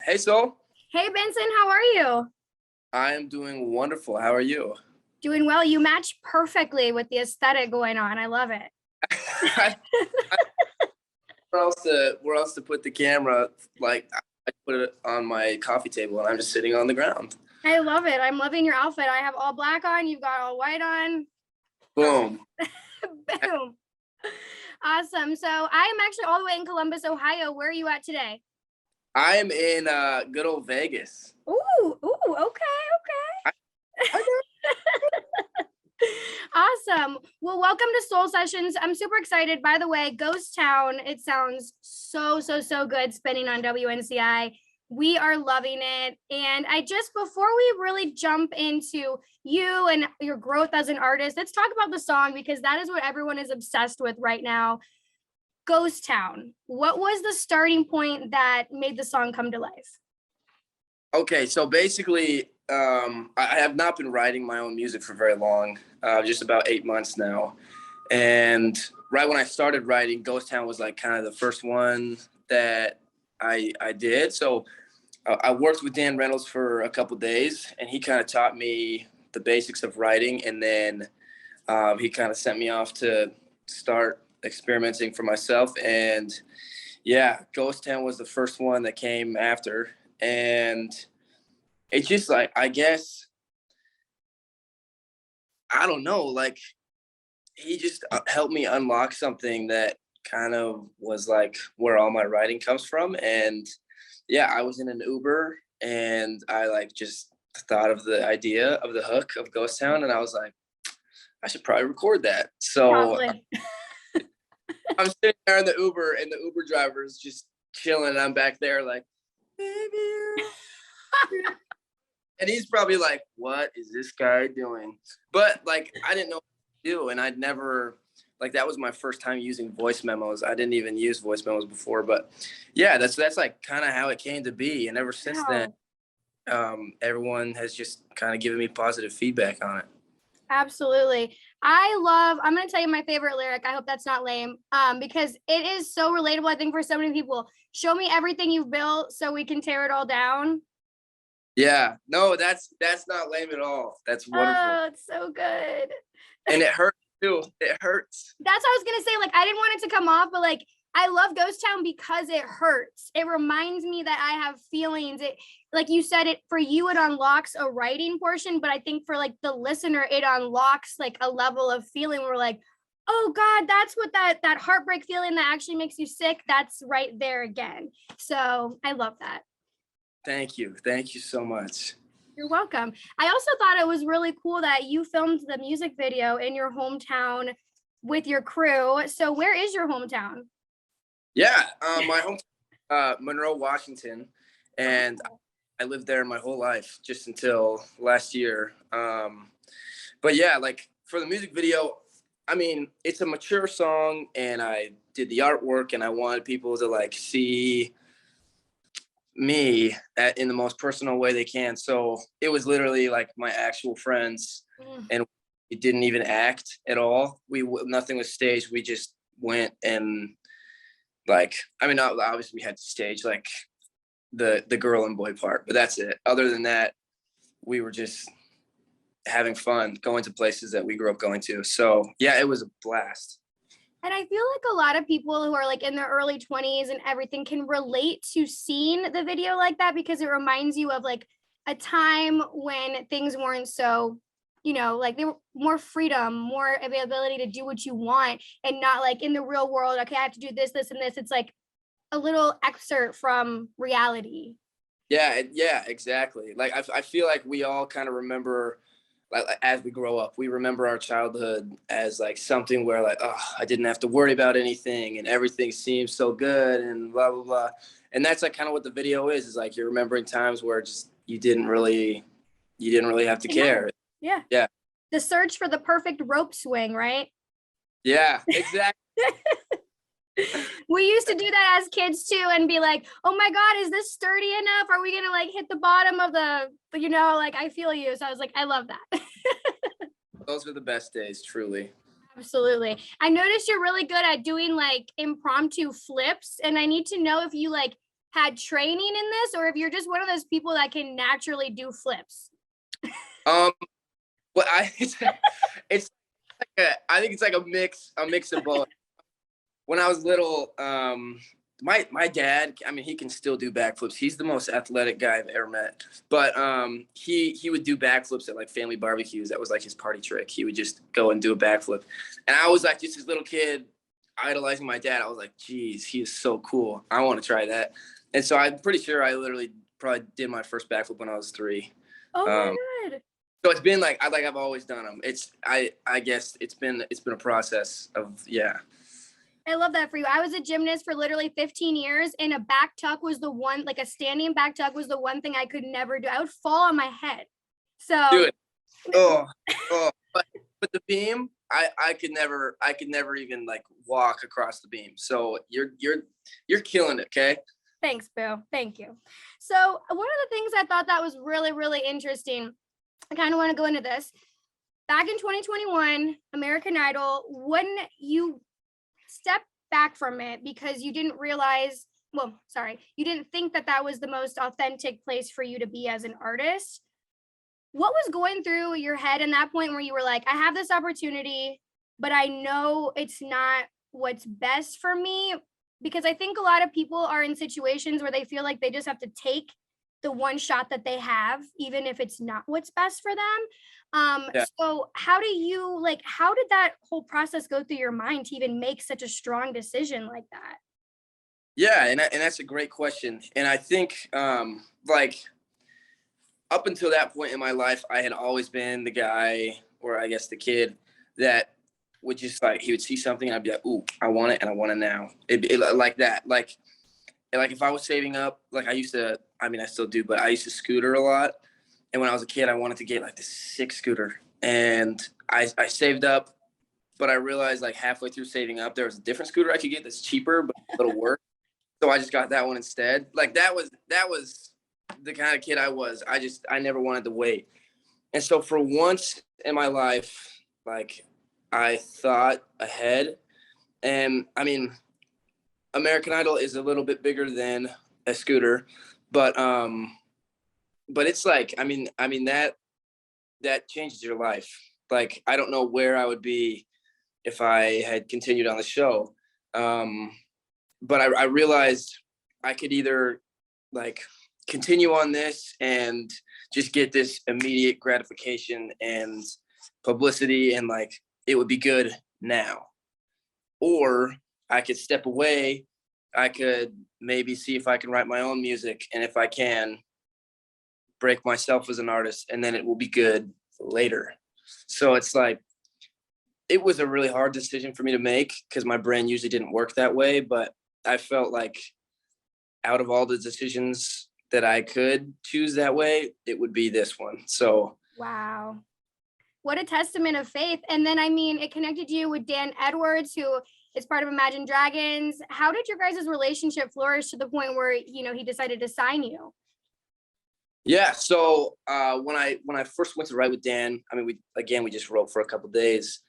Hey, Sol. Hey Benson, how are you? I am doing wonderful. How are you? Doing well. You match perfectly with the aesthetic going on. I love it. I, I, where else to put the camera? Like I put it on my coffee table, and I'm just sitting on the ground. I love it. I'm loving your outfit. I have all black on. You've got all white on. Boom. Boom. Awesome. So I am actually all the way in Columbus, Ohio. Where are you at today? I am in good old Vegas. Ooh, okay. I, I Awesome. Well, welcome to Soul Sessions. I'm super excited. By the way, Ghost Town, it sounds so good spinning on WNCI. We are loving it. And before we really jump into you and your growth as an artist, let's talk about the song because that is what everyone is obsessed with right now. Ghost Town. What was the starting point that made the song come to life? Okay, so basically, I have not been writing my own music for very long, just about 8 months now. And right when I started writing, Ghost Town was like kind of the first one that I did. So I worked with Dan Reynolds for a couple days, and he kind of taught me the basics of writing. And then he kind of sent me off to start experimenting for myself. And yeah, Ghost Town was the first one that came after. And it's just like, I guess, I don't know, like he just helped me unlock something that kind of was like where all my writing comes from. And yeah, I was in an Uber and I like just thought of the idea of the hook of Ghost Town, and I was like, I should probably record that. So Probably. I'm sitting there in the Uber, and the Uber driver is just chilling, and I'm back there like, baby. And he's probably like, what is this guy doing? But like, I didn't know what to do. And I'd never, like, that was my first time using voice memos. I didn't even use voice memos before. But yeah, that's like kind of how it came to be. And ever since then, everyone has just kind of given me positive feedback on it. Absolutely. I'm going to tell you my favorite lyric. I hope that's not lame. Because it is so relatable, I think, for so many people. Show me everything you've built so we can tear it all down. Yeah, no, that's not lame at all. That's wonderful. Oh, it's so good. And it hurts too. It hurts. That's what I was going to say. Like, I didn't want it to come off, but like, I love Ghost Town because it hurts. It reminds me that I have feelings. It, like you said, it for you, it unlocks a writing portion, but I think for like the listener, it unlocks like a level of feeling where like, oh God, that's what that heartbreak feeling that actually makes you sick. That's right there again. So I love that. Thank you. Thank you so much. You're welcome. I also thought it was really cool that you filmed the music video in your hometown with your crew. So where is your hometown? Yeah, my home, Monroe, Washington, and I lived there my whole life just until last year. But yeah, like for the music video, I mean, it's a mature song, and I did the artwork, and I wanted people to like see me in the most personal way they can. So it was literally like my actual friends, and we didn't even act at all. Nothing was staged. We just went and like, I mean, obviously we had to stage like the girl and boy part, but that's it. Other than that, we were just having fun, going to places that we grew up going to. So yeah, it was a blast. And I feel like a lot of people who are like in their early 20s and everything can relate to seeing the video like that because it reminds you of like a time when things weren't so, like they were more freedom, more availability to do what you want and not like in the real world, okay, I have to do this, this, and this. It's like a little excerpt from reality. Yeah, exactly. Like I feel like we all kind of remember, like as we grow up, we remember our childhood as like something where like, oh, I didn't have to worry about anything and everything seems so good and blah blah blah. And that's like kind of what the video is like you're remembering times where just you didn't really have to care. Yeah. Yeah. The search for the perfect rope swing, right? Yeah, exactly. We used to do that as kids too and be like, oh my God, is this sturdy enough? Are we gonna like hit the bottom of the, like I feel you. So I was like, I love that. Those were the best days, truly. Absolutely. I noticed you're really good at doing like impromptu flips, and I need to know if you like had training in this, or if you're just one of those people that can naturally do flips. Well, it's I think it's like a mix of both. When I was little, my dad, I mean, he can still do backflips. He's the most athletic guy I've ever met. But he would do backflips at like family barbecues. That was like his party trick. He would just go and do a backflip. And I was like just this little kid idolizing my dad. I was like, geez, he is so cool. I want to try that. And so I'm pretty sure I literally probably did my first backflip when I was 3. Oh my God. So it's been like I've always done them. I guess it's been a process of, yeah. I love that for you. I was a gymnast for literally 15 years, and a back tuck was the one, like a standing back tuck was the one thing I could never do. I would fall on my head. So Dude, but the beam, I could never even like walk across the beam. So you're killing it, okay? thanks, Boo. Thank you. So one of the things I thought that was really, really interesting, I kind of want to go into this. Back in 2021, American Idol, when you step back from it because you didn't realize, you didn't think that that was the most authentic place for you to be as an artist. What was going through your head in that point where you were like, I have this opportunity, but I know it's not what's best for me? Because I think a lot of people are in situations where they feel like they just have to take the one shot that they have, even if it's not what's best for them. Yeah. So how did that whole process go through your mind to even make such a strong decision like that? Yeah, and that's a great question. And I think like up until that point in my life, I had always been the guy, or I guess the kid, that would just like, he would see something and I'd be like, ooh, I want it and I want it now. It like that. Like if I was saving up, like I still do, but I used to scooter a lot. And when I was a kid, I wanted to get like this sick scooter. And I saved up, but I realized like halfway through saving up, there was a different scooter I could get that's cheaper, but a little work. So I just got that one instead. Like that was the kind of kid I was. I never wanted to wait. And so for once in my life, like I thought ahead. And I mean, American Idol is a little bit bigger than a scooter, but it's like, I mean that changes your life. Like, I don't know where I would be if I had continued on the show. But I realized I could either like continue on this and just get this immediate gratification and publicity and like it would be good now, or I could step away. I could maybe see if I can write my own music, and if I can, break myself as an artist, and then it will be good later. So it's like, it was a really hard decision for me to make because my brain usually didn't work that way, but I felt like out of all the decisions that I could choose that way, it would be this one. So Wow. What a testament of faith. And then, I mean, it connected you with Dan Edwards, who is part of Imagine Dragons. How did your guys' relationship flourish to the point where, he decided to sign you? yeah, so when I first went to write with Dan, I mean, we just wrote for a couple of days,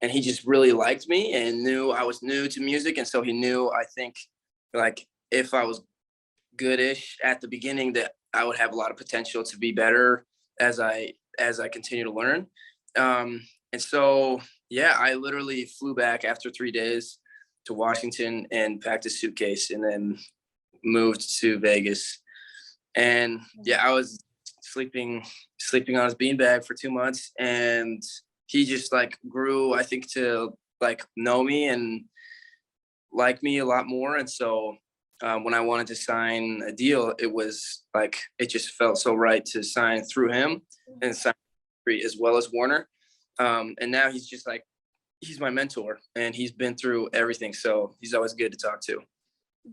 and he just really liked me and knew I was new to music, and so he knew, I think, like if I was goodish at the beginning, that I would have a lot of potential to be better as I continue to learn. And so, yeah, I literally flew back after 3 days to Washington and packed a suitcase and then moved to Vegas. And yeah, I was sleeping on his beanbag for 2 months, and he just like grew, I think, to like know me and like me a lot more. And so when I wanted to sign a deal, it was like, it just felt so right to sign through him and sign as well as Warner. And now he's just like, he's my mentor and he's been through everything. So he's always good to talk to.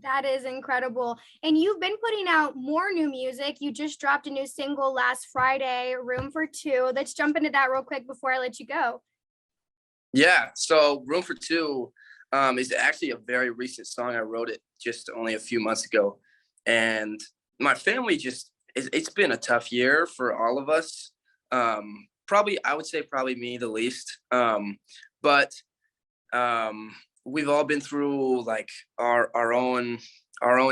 That is incredible. And you've been putting out more new music. You just dropped a new single last Friday, Room for Two. Let's jump into that real quick before I let you go. Yeah. So Room for Two is actually a very recent song. I wrote it just only a few months ago. And my family it's been a tough year for all of us. I would say probably me the least. But we've all been through like our own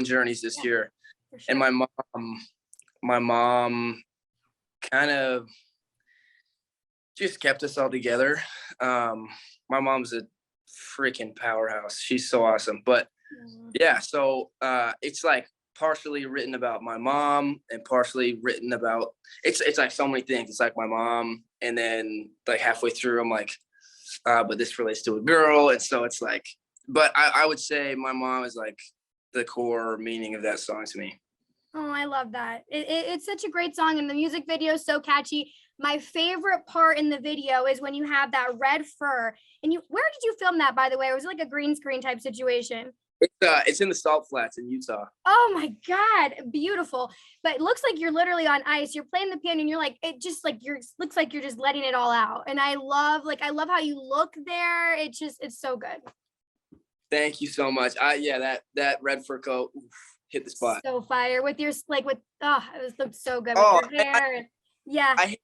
journeys this year. For sure. And my mom kind of just kept us all together. My mom's a freaking powerhouse. She's so awesome. But yeah, so it's like partially written about my mom and partially written about it's like so many things. It's like my mom, and then like halfway through I'm like, but this relates to a girl. And so it's like, but I would say my mom is like the core meaning of that song to me. Oh, I love that. It's such a great song, and the music video is so catchy. My favorite part in the video is when you have that red fur. And where did you film that, by the way? Or was it like a green screen type situation? It's in the Salt Flats in Utah. Oh my God, beautiful. But it looks like you're literally on ice. You're playing the piano and you're like, it just like looks like you're just letting it all out. And I love how you look there. It's so good. Thank you so much. Yeah, that red fur coat hit the spot. So fire with your it looked so good with Oh, your hair. Yeah. I hate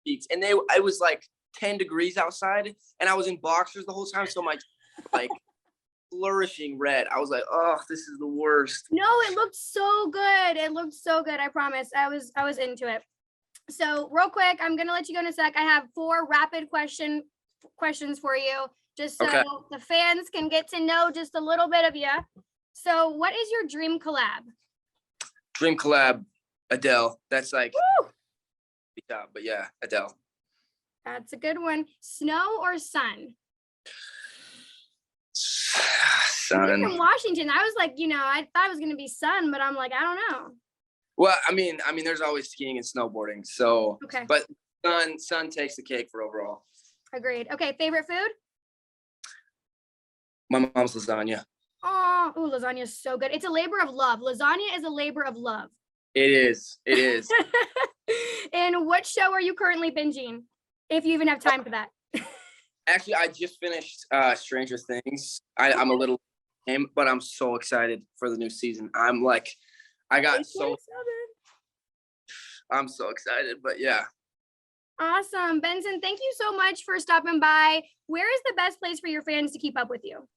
heat, and it was like 10 degrees outside, and I was in boxers the whole time, so my like flourishing red. I was like, oh, this is the worst. No, it looked so good. It looked so good. I promise. I was into it. So real quick, I'm gonna let you go in a sec. I have 4 rapid questions for you, just so Okay. the fans can get to know just a little bit of you. So what is your dream collab? Dream collab, Adele. That's like Woo! top, but yeah, Adele. That's a good one. Snow or sun? You're Sun. from Washington. I was like, I thought it was gonna be sun, but I'm like, I don't know. Well, I mean, there's always skiing and snowboarding. So, Okay. but sun takes the cake for overall. Agreed. Okay, favorite food? My mom's lasagna. Oh, lasagna is so good. It's a labor of love. Lasagna is a labor of love. It is. It is. And what show are you currently binging? If you even have time for that. Actually, I just finished Stranger Things. I'm a little lame, but I'm so excited for the new season. I'm so excited, but yeah. Awesome. Benson, thank you so much for stopping by. Where is the best place for your fans to keep up with you?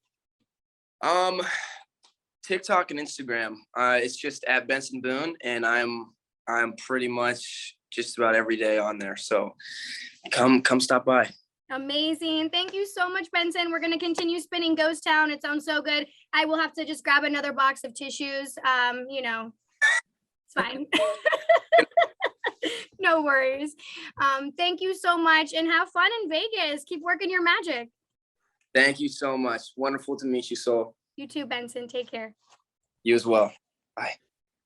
TikTok and Instagram. It's just at Benson Boone, and I'm pretty much just about every day on there. So come stop by. Amazing. Thank you so much, Benson. We're going to continue spinning Ghost Town. It sounds so good. I will have to just grab another box of tissues. It's fine. No worries. Thank you so much, and have fun in Vegas. Keep working your magic. Thank you so much. Wonderful to meet you, Soul. You too, Benson. Take care. You as well. Bye.